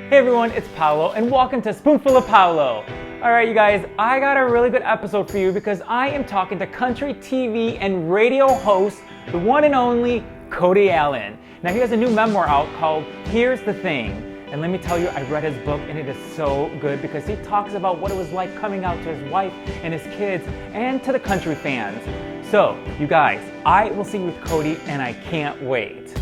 Hey everyone, it's Paolo, and welcome to Spoonful of Paolo. Alright you guys, I got a really good episode for you because I am talking to country TV and radio host, the one and only Cody Alan. Now he has a new memoir out called Here's the Thing. And let me tell you, I read his book and it is so good because he talks about what it was like coming out to his wife and his kids and to the country fans. So, you guys, I will see you with Cody and I can't wait.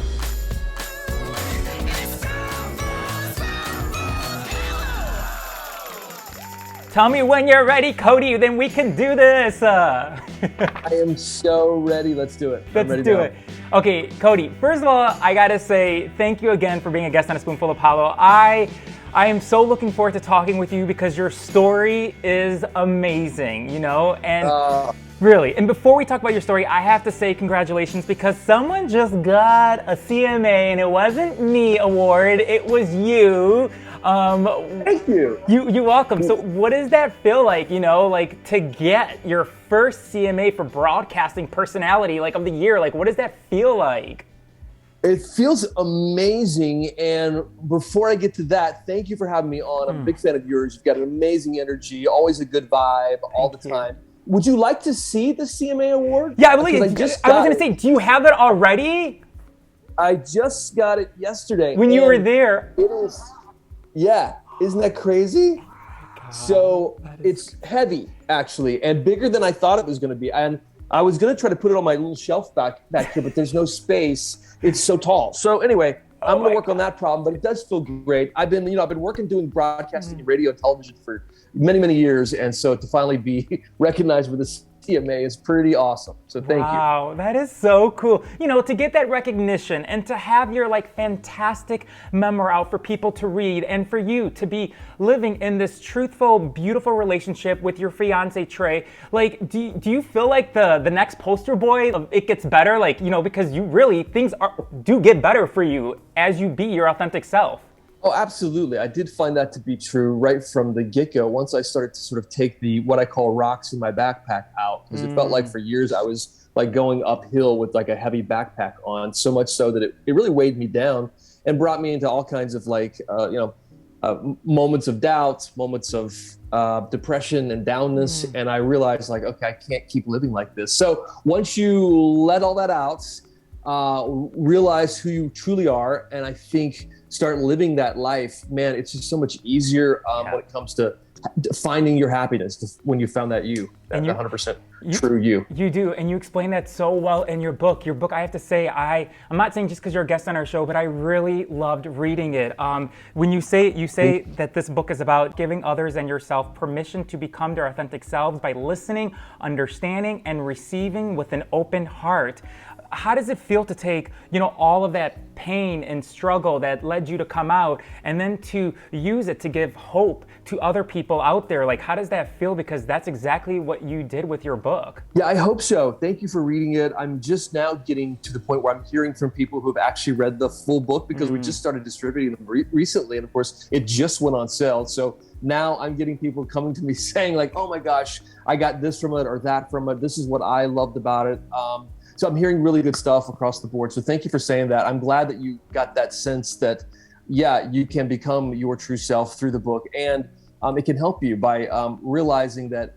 Tell me when you're ready, Cody, then we can do this. I am so ready. Let's do it. Let's do it. Okay, Cody, first of all, I gotta say thank you again for being a guest on A Spoonful of Paolo. I am so looking forward to talking with you because your story is amazing, you know? And really, and before we talk about your story, I have to say congratulations because someone just got a CMA and it wasn't me award, it was you. Thank you. You're welcome. So what does that feel like, you know, like to get your first CMA for broadcasting personality like of the year? Like, what does that feel like? It feels amazing. And before I get to that, thank you for having me on. I'm a big fan of yours. You've got an amazing energy, always a good vibe all the time. Would you like to see the CMA Award? Yeah, I believe. I was going to say, do you have it already? I just got it yesterday. When you were there. It is. Yeah, isn't that crazy? So it's heavy, actually, and bigger than I thought it was going to be. And I was going to try to put it on my little shelf back here, but there's no space. It's so tall. So anyway, I'm going to work on that problem, but it does feel great. I've been working doing broadcasting, radio, and television for many, many years, and so to finally be recognized with this CMA is pretty awesome. So thank you. Wow, that is so cool. You know, to get that recognition and to have your like fantastic memoir out for people to read and for you to be living in this truthful, beautiful relationship with your fiance, Trey. Like, do you feel like the next poster boy, it gets better? Like, you know, because you really, things do get better for you as you be your authentic self. Oh, absolutely. I did find that to be true right from the get-go. Once I started to sort of take what I call rocks in my backpack out, because it felt like for years I was like going uphill with like a heavy backpack on, so much so that it really weighed me down and brought me into all kinds of like, moments of doubt, moments of depression and downness. And I realized like, okay, I can't keep living like this. So once you let all that out, realize who you truly are, and I think start living that life, man, it's just so much easier when it comes to finding your happiness when you found that 100% true you. You do, and you explain that so well in your book. Your book, I have to say, I'm not saying just because you're a guest on our show, but I really loved reading it. When you say that this book is about giving others and yourself permission to become their authentic selves by listening, understanding, and receiving with an open heart. How does it feel to take, you know, all of that pain and struggle that led you to come out and then to use it to give hope to other people out there? Like, how does that feel? Because that's exactly what you did with your book. Yeah, I hope so. Thank you for reading it. I'm just now getting to the point where I'm hearing from people who have actually read the full book because we just started distributing them recently. And of course, it just went on sale. So now I'm getting people coming to me saying like, oh my gosh, I got this from it or that from it. This is what I loved about it. So I'm hearing really good stuff across the board. So thank you for saying that. I'm glad that you got that sense that, yeah, you can become your true self through the book. And it can help you by realizing that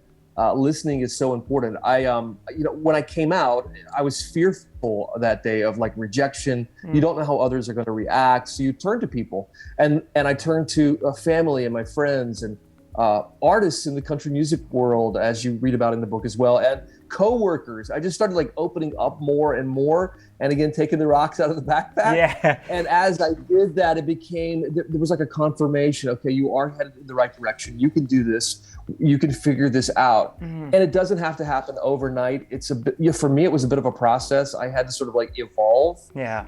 listening is so important. When I came out, I was fearful that day of like rejection. You don't know how others are going to react. So you turn to people. And I turned to family and my friends and artists in the country music world, as you read about in the book as well, and co-workers. I just started like opening up more and more, and again taking the rocks out of the backpack. Yeah. And as I did that, it became there was like a confirmation. Okay, you are headed in the right direction. You can do this. You can figure this out. And it doesn't have to happen overnight. It's a bit. Yeah, for me, it was a bit of a process. I had to sort of like evolve. Yeah.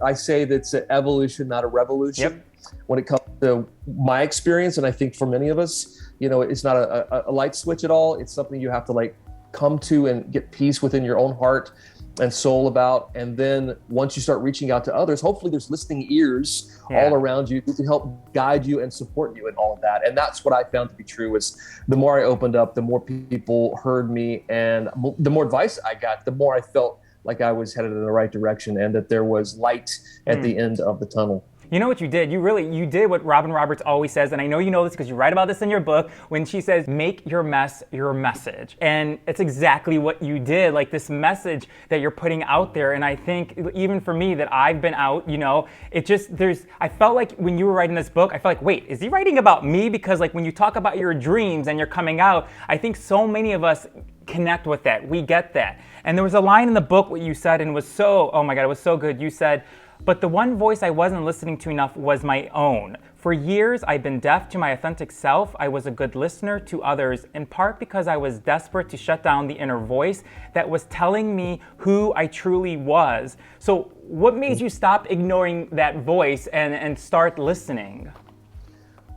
I say that it's an evolution, not a revolution. Yep. When it comes to my experience, and I think for many of us, you know, it's not a light switch at all. It's something you have to like come to and get peace within your own heart and soul about. And then once you start reaching out to others, hopefully there's listening ears all around you who can help guide you and support you in all of that. And that's what I found to be true is the more I opened up, the more people heard me, and the more advice I got, the more I felt like I was headed in the right direction and that there was light at the end of the tunnel. You know what you did? You did what Robin Roberts always says, and I know you know this because you write about this in your book, when she says, make your mess your message. And it's exactly what you did, like this message that you're putting out there. And I think even for me that I've been out, I felt like when you were writing this book, I felt like, wait, is he writing about me? Because like when you talk about your dreams and you're coming out, I think so many of us connect with that. We get that. And there was a line in the book what you said, and it was so, oh my God, it was so good. You said, but the one voice I wasn't listening to enough was my own. For years, I've been deaf to my authentic self. I was a good listener to others, in part because I was desperate to shut down the inner voice that was telling me who I truly was. So what made you stop ignoring that voice and start listening?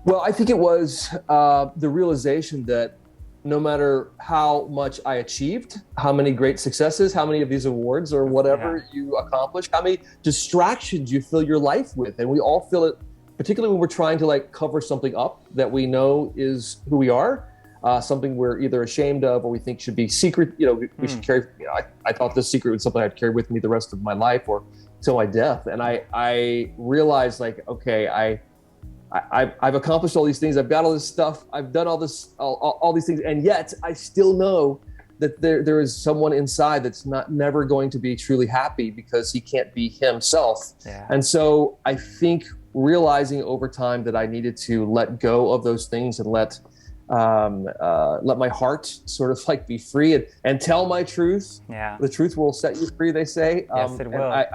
Well, I think it was the realization that no matter how much I achieved, how many great successes, how many of these awards or whatever you accomplish, how many distractions you fill your life with. And we all feel it, particularly when we're trying to like cover something up that we know is who we are, something we're either ashamed of or we think should be secret. We should carry, I thought this secret was something I'd carry with me the rest of my life or till my death. And I realized like, okay, I've accomplished all these things. I've got all this stuff. I've done all these things, and yet I still know that there is someone inside that's never going to be truly happy because he can't be himself. Yeah. And so I think realizing over time that I needed to let go of those things and let my heart sort of like be free and tell my truth. Yeah. The truth will set you free, they say. Yes, it will.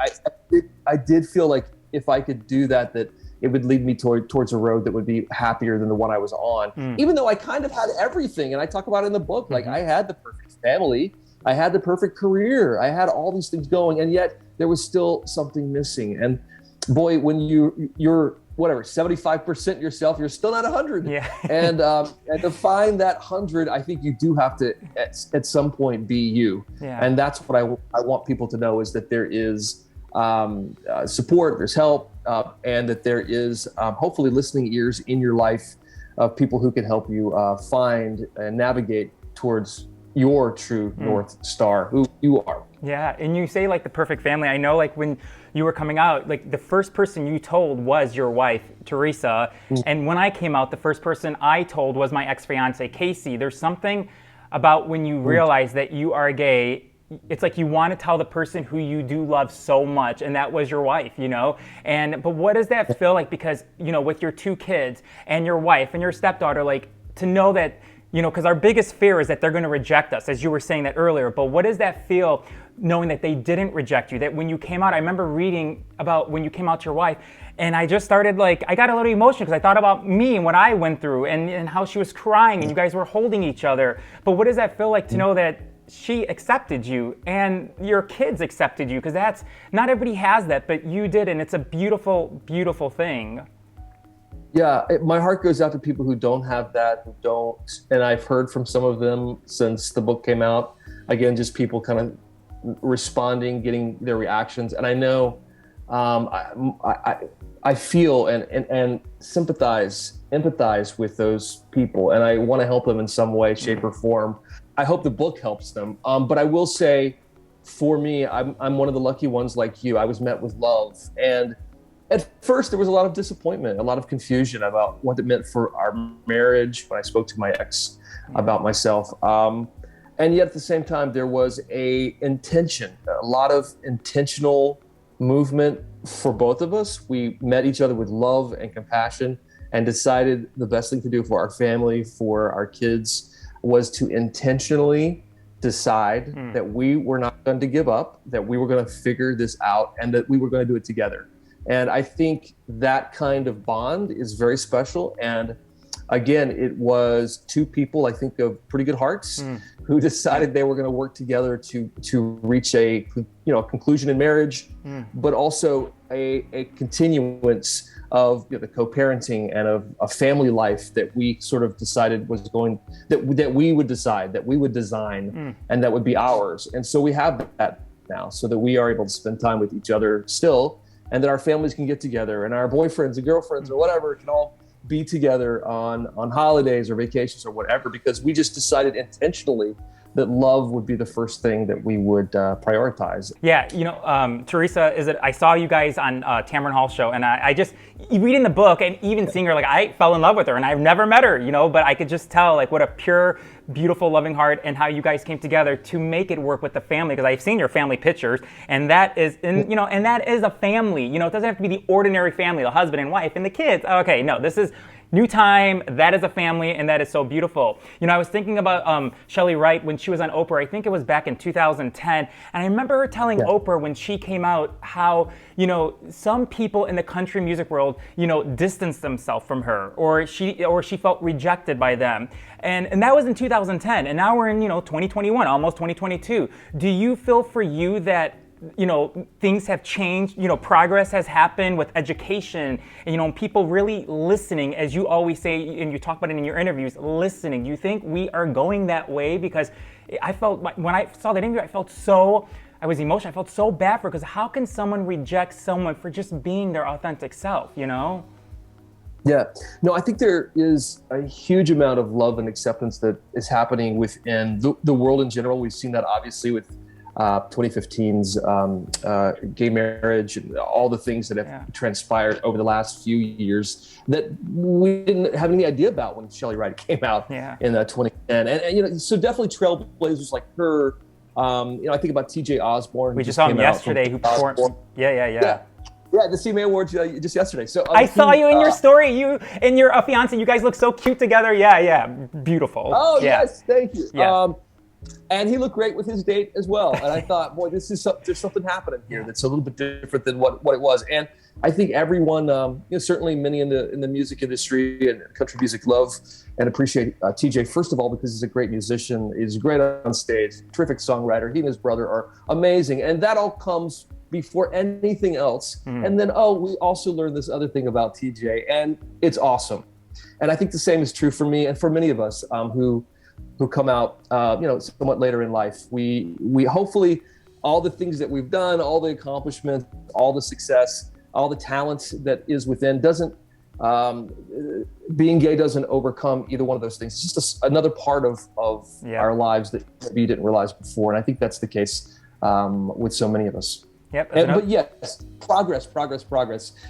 I did feel like if I could do that it would lead me towards a road that would be happier than the one I was on, even though I kind of had everything. And I talk about it in the book, like I had the perfect family, I had the perfect career, I had all these things going, and yet there was still something missing. And boy, when you're whatever, 75% yourself, you're still not 100. Yeah. And to find that 100, I think you do have to at some point be you. Yeah. And that's what I want people to know, is that there is support, there's help, and that there is hopefully listening ears in your life of people who can help you find and navigate towards your true North Star, who you are. Yeah, and you say like the perfect family. I know like when you were coming out, like the first person you told was your wife, Teresa. And when I came out, the first person I told was my ex-fiance, Casey. There's something about when you realize that you are gay, it's like you want to tell the person who you do love so much, and that was your wife, but what does that feel like? Because with your two kids and your wife and your stepdaughter, like to know that because our biggest fear is that they're going to reject us, as you were saying that earlier. But what does that feel knowing that they didn't reject you, that when you came out? I remember reading about when you came out to your wife, and I just started I got a little emotional because I thought about me and what I went through and how she was crying and you guys were holding each other. But what does that feel like to know that she accepted you and your kids accepted you? Because that's, not everybody has that, but you did, and it's a beautiful, beautiful thing. Yeah, my heart goes out to people who don't have that, who don't, and I've heard from some of them since the book came out. Again, just people kind of responding, getting their reactions, and I know I feel and empathize with those people, and I want to help them in some way, shape, or form. I hope the book helps them. But I will say, for me, I'm one of the lucky ones like you. I was met with love. And at first, there was a lot of disappointment, a lot of confusion about what it meant for our marriage when I spoke to my ex about myself. And yet at the same time, there was a lot of intentional movement for both of us. We met each other with love and compassion and decided the best thing to do for our family, for our kids, was to intentionally decide that we were not going to give up, that we were going to figure this out, and that we were going to do it together. And I think that kind of bond is very special. And again, it was two people, I think, of pretty good hearts who decided they were going to work together to reach a conclusion in marriage, but also a continuance of the co-parenting and of a family life that we sort of decided was that we would decide, that we would design, and that would be ours. And so we have that now, so that we are able to spend time with each other still, and that our families can get together, and our boyfriends and girlfriends or whatever can all be together on holidays or vacations or whatever, because we just decided intentionally that love would be the first thing that we would prioritize. Yeah, Teresa, I saw you guys on Tamron Hall's show, and I just, reading the book and even seeing her, like, I fell in love with her, and I've never met her, but I could just tell, like, what a pure, beautiful, loving heart, and how you guys came together to make it work with the family, because I've seen your family pictures, and that is, and that is a family. It doesn't have to be the ordinary family, the husband and wife and the kids. Okay, no, this is new time, that is a family, and that is so beautiful. I was thinking about Shelley Wright when she was on Oprah. I think it was back in 2010, and I remember her telling Oprah when she came out how, some people in the country music world, distanced themselves from her, or she felt rejected by them. And that was in 2010, and now we're in, 2021, almost 2022. Do you feel for you that things have changed, progress has happened with education, and, people really listening, as you always say, and you talk about it in your interviews, listening. Do you think we are going that way? Because I felt, when I saw that interview, I was emotional. I felt so bad for her, because how can someone reject someone for just being their authentic self, Yeah, no, I think there is a huge amount of love and acceptance that is happening within the world in general. We've seen that obviously with 2015's gay marriage and all the things that have transpired over the last few years that we didn't have any idea about when Shelley Wright came out in 2010. And so definitely trailblazers like her. I think about TJ Osborne. We just saw him yesterday who performed. Yeah, the CMA Award just yesterday. So I saw you in your story. You and your fiance, you guys look so cute together. Yeah, beautiful. Oh yes, thank you. Yeah. And he looked great with his date as well. And I thought, boy, there's something happening here that's a little bit different than what it was. And I think everyone, certainly many in the music industry and country music love and appreciate TJ, first of all, because he's a great musician. He's great on stage, terrific songwriter. He and his brother are amazing. And that all comes before anything else. And then, we also learned this other thing about TJ, and it's awesome. And I think the same is true for me and for many of us who come out, somewhat later in life. We hopefully, all the things that we've done, all the accomplishments, all the success, all the talent that is within being gay doesn't overcome either one of those things. It's just another part of our lives that maybe you didn't realize before. And I think that's the case with so many of us. Yep. But yes, progress.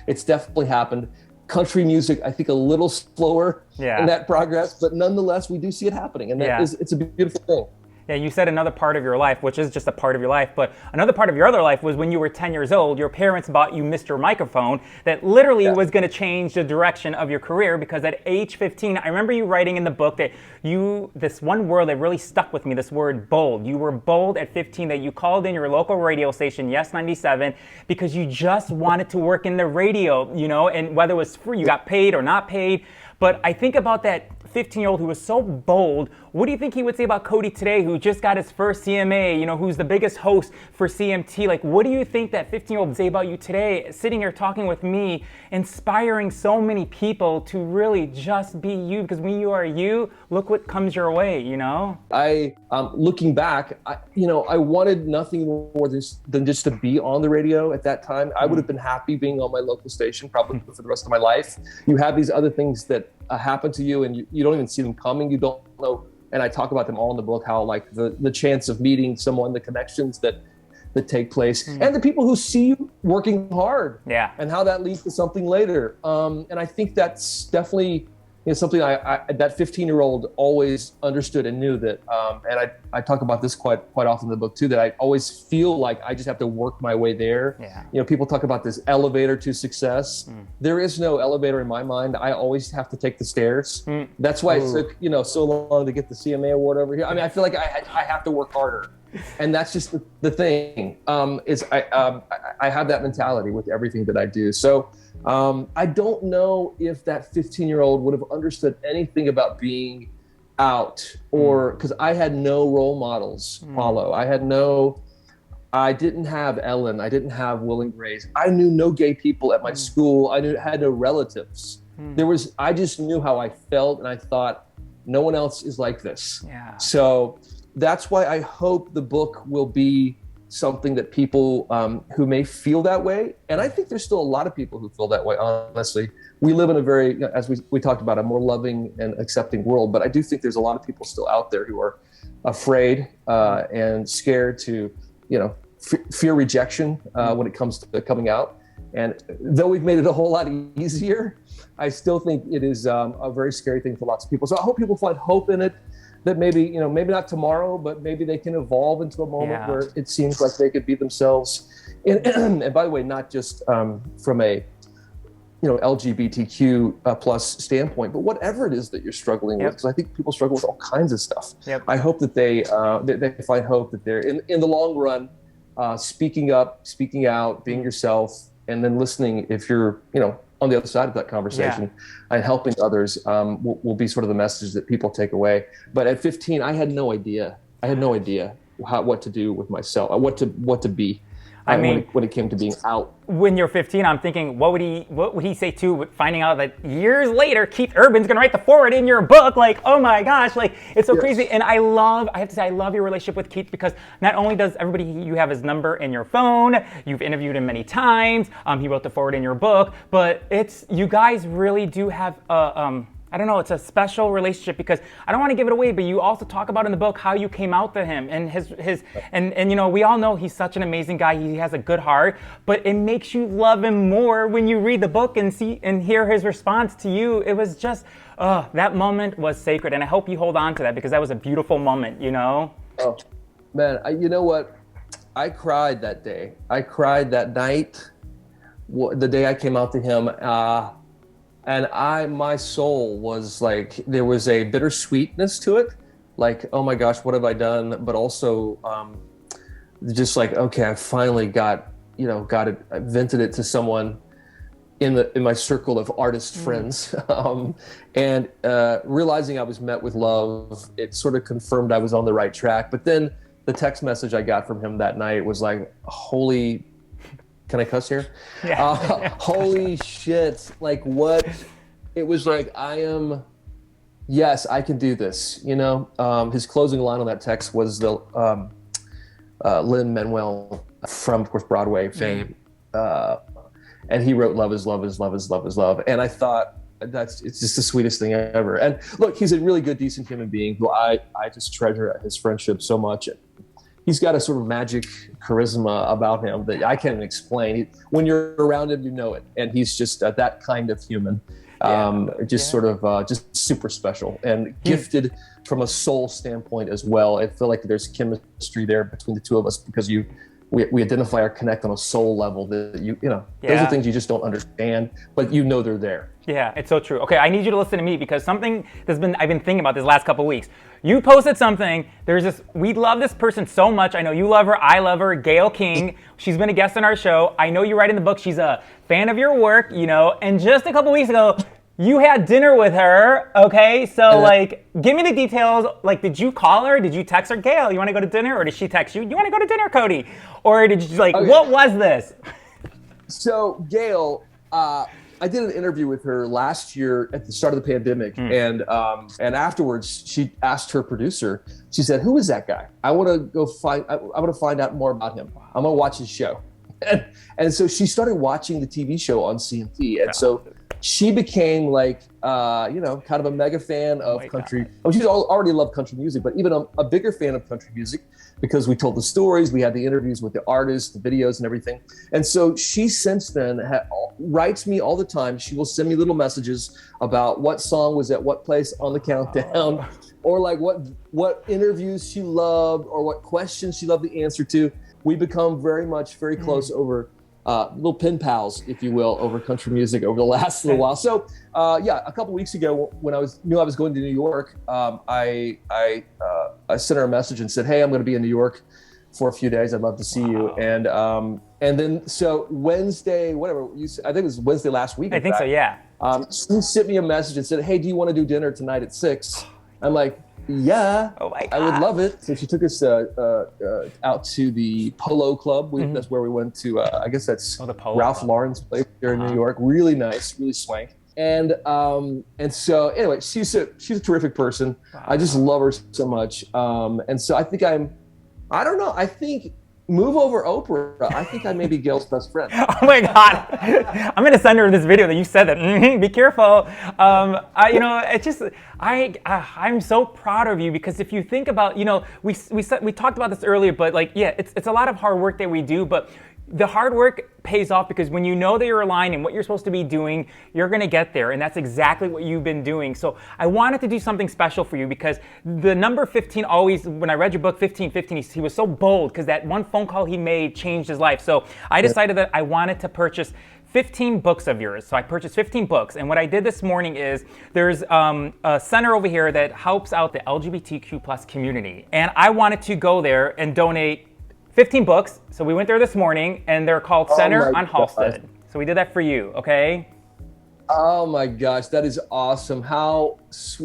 It's definitely happened. Country music, I think, a little slower in that progress, but nonetheless, we do see it happening, and it's a beautiful thing. Yeah, you said another part of your life, which is just a part of your life, but another part of your other life was when you were 10 years old, your parents bought you Mr. Microphone that literally was going to change the direction of your career, because at age 15, I remember you writing in the book that this one word that really stuck with me, this word bold. You were bold at 15, that you called in your local radio station, Yes 97, because you just wanted to work in the radio, and whether it was free, you got paid or not paid. But I think about that 15-year-old who was so bold. What do you think he would say about Cody today, who just got his first CMA, who's the biggest host for CMT? Like, what do you think that 15-year-old would say about you today, sitting here talking with me, inspiring so many people to really just be you? Because when you are you, look what comes your way, I, looking back, I wanted nothing more than just to be on the radio at that time. I would have been happy being on my local station probably for the rest of my life. You have these other things that happen to you, and you don't even see them coming. You don't know. And I talk about them all in the book, how like the chance of meeting someone, the connections that take place, and the people who see you working hard, and how that leads to something later. And I think that's definitely something I that 15-year-old always understood and knew that. And I talk about this quite often in the book too, that I always feel like I just have to work my way there. People talk about this elevator to success. There is no elevator in my mind. I always have to take the stairs. That's why it took so long to get the CMA Award over here. I mean, I feel like I have to work harder. And that's just the thing. Is I have that mentality with everything that I do. So I don't know if that 15-year-old would have understood anything about being out, or because I had no role models follow. I didn't have Ellen. I didn't have Will and Grace. I knew no gay people at my school. I had no relatives. I just knew how I felt, and I thought no one else is like this. So that's why I hope the book will be something that people who may feel that way, and I think there's still a lot of people who feel that way, honestly. We live in a very, you know, as we talked about, a more loving and accepting world, but I do think there's a lot of people still out there who are afraid and scared to, you know, fear rejection when it comes to coming out. And though we've made it a whole lot easier, I still think it is a very scary thing for lots of people. So I hope people find hope in it, that maybe, you know, maybe not tomorrow, but maybe they can evolve into a moment where it seems like they could be themselves. And by the way, not just from a, you know, LGBTQ plus standpoint, but whatever it is that you're struggling with, because I think people struggle with all kinds of stuff. I hope that they find hope, that they're in the long run, speaking up, speaking out, being yourself, and then listening if you're, you know, on the other side of that conversation, and helping others will be sort of the message that people take away. But at 15, I had no idea. What to do with myself, what to be. I mean, when it came to being out. When you're 15, I'm thinking, what would he say too? Finding out that years later, Keith Urban's gonna write the foreword in your book. Like, oh my gosh, like it's so crazy. And I have to say, I love your relationship with Keith, because not only does you have his number in your phone, you've interviewed him many times. He wrote the foreword in your book, but you guys really do have I don't know, it's a special relationship, because I don't want to give it away, but you also talk about in the book how you came out to him, and and you know, we all know he's such an amazing guy. He has a good heart, but it makes you love him more when you read the book and see and hear his response to you. It was just, that moment was sacred, and I hope you hold on to that, because that was a beautiful moment, you know? Oh, man, you know what? I cried that day. I cried that night, the day I came out to him. And my soul was like, there was a bittersweetness to it. Like, oh my gosh, what have I done? But also just like, okay, I finally got it, I vented it to someone in my circle of artist friends. And realizing I was met with love, it sort of confirmed I was on the right track. But then the text message I got from him that night was like, holy, can I cuss here? Holy shit. Like, what? It was like, yes, I can do this. You know, his closing line on that text was the Lin-Manuel from, of course, Broadway fame. And he wrote, love is love is love is love is love. And I thought, it's just the sweetest thing ever. And look, he's a really good, decent human being who I just treasure his friendship so much. He's got a sort of magic charisma about him that I can't explain. When you're around him, you know it. And he's just that kind of human, sort of just super special and gifted from a soul standpoint as well. I feel like there's chemistry there between the two of us, because we identify or connect on a soul level that you know, those are things you just don't understand, but you know they're there. Yeah, it's so true. Okay, I need you to listen to me, because something I've been thinking about this last couple of weeks. You posted something, we love this person so much. I know you love her, I love her, Gayle King. She's been a guest on our show. I know you write in the book, she's a fan of your work, you know, and just a couple weeks ago, you had dinner with her, okay? So, like, give me the details. Like, did you call her? Did you text her, Gayle, you want to go to dinner? Or did she text you, you want to go to dinner, Cody? Or did you, like, what was this? So, Gayle, I did an interview with her last year at the start of the pandemic, and afterwards, she asked her producer, she said, who is that guy? I want to find out more about him. I'm going to watch his show. And so she started watching the TV show on CMT. And so she became like, kind of a mega fan of country. Oh, she's already loved country music, but even a bigger fan of country music, because we told the stories, we had the interviews with the artists, the videos and everything. And so she since then writes me all the time. She will send me little messages about what song was at what place on the countdown, or like what interviews she loved, or what questions she loved the answer to. We become very close over little pen pals, if you will, over country music over the last little while. So, a couple weeks ago, when I knew I was going to New York, I sent her a message and said, "Hey, I'm going to be in New York for a few days. I'd love to see you." And then so Wednesday, I think it was Wednesday last week. I think so, yeah. She sent me a message and said, "Hey, do you want to do dinner tonight at 6?" I'm like, yeah, I would love it. So she took us out to the Polo Club. That's where we went to. I guess that's Ralph Lauren's place here in New York. Really nice, really swank. And so anyway, she's a terrific person. I just love her so much. And so I think I think Move over Oprah. I think I may be Gail's best friend. Oh my God. I'm going to send her this video that you said that. Be careful. It's just, I'm so proud of you, because if you think about, we talked about this earlier, but like, yeah, it's a lot of hard work that we do, but the hard work pays off, because when you know that you're aligned and what you're supposed to be doing, you're going to get there. And that's exactly what you've been doing. So I wanted to do something special for you, because the number 15 always, when I read your book, 1515, he was so bold, because that one phone call he made changed his life. So I decided that I wanted to purchase 15 books of yours. So I purchased 15 books. And what I did this morning is there's a center over here that helps out the LGBTQ plus community. And I wanted to go there and donate 15 books. So we went there this morning, and they're called Center on Halsted. So we did that for you, okay? Oh my gosh, that is awesome. How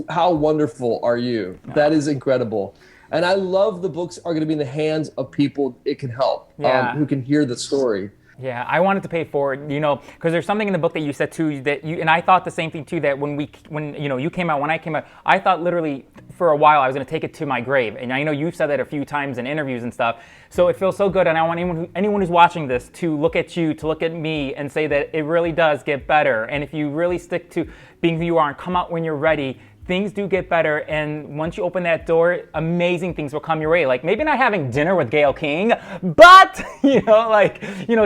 wonderful are you? No. That is incredible. And I love the books are going to be in the hands of people it can help, who can hear the story. Yeah, I wanted to pay forward, because there's something in the book that you said too, that and I thought the same thing too, that when you came out, when I came out, I thought literally for a while I was going to take it to my grave. And I know you've said that a few times in interviews and stuff. So it feels so good. And I want anyone who's watching this to look at you, to look at me and say that it really does get better. And if you really stick to being who you are and come out when you're ready, things do get better, and once you open that door, amazing things will come your way. Like maybe not having dinner with Gayle King, but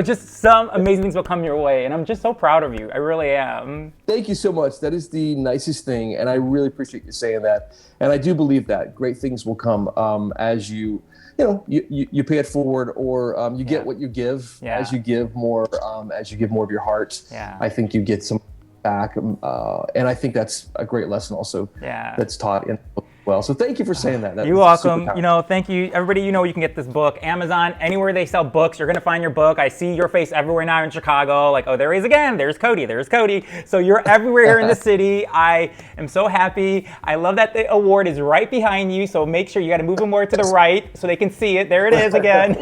just some amazing things will come your way. And I'm just so proud of you. I really am. Thank you so much. That is the nicest thing, and I really appreciate you saying that. And I do believe that great things will come as you pay it forward, or you get what you give. As you give more of your heart. I think you get some back, and I think that's a great lesson also that's taught in the book as well. So thank you for saying that. You're welcome. Thank you. Everybody, you can get this book. Amazon, anywhere they sell books, you're going to find your book. I see your face everywhere now in Chicago. Like, oh, there he is again. There's Cody. There's Cody. So you're everywhere here in the city. I am so happy. I love that the award is right behind you. So make sure you got to move it more to the right so they can see it. There it is again.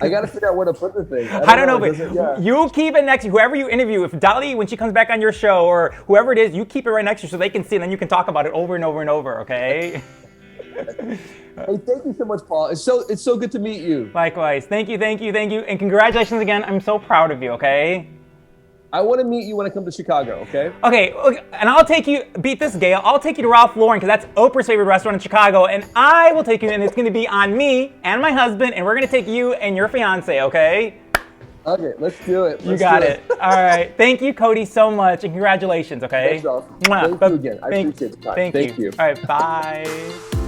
I got to figure out where to put the thing. I don't know, but you keep it next to whoever you interview. If Dolly, when she comes back on your show, or whoever it is, you keep it right next to you so they can see it, and then you can talk about it over and over and over, okay? Hey, thank you so much, Paul. It's so good to meet you. Likewise. Thank you. And congratulations again. I'm so proud of you, okay? I want to meet you when I come to Chicago, okay? Okay, and I'll take you, beat this, Gayle, I'll take you to Ralph Lauren, because that's Oprah's favorite restaurant in Chicago, and I will take you, and it's going to be on me and my husband, and we're going to take you and your fiance, okay? Okay, let's do it. You got it. All right. Thank you, Cody, so much, and congratulations, okay? Thanks, Thank you again. I appreciate the time. Thank you. All right, bye.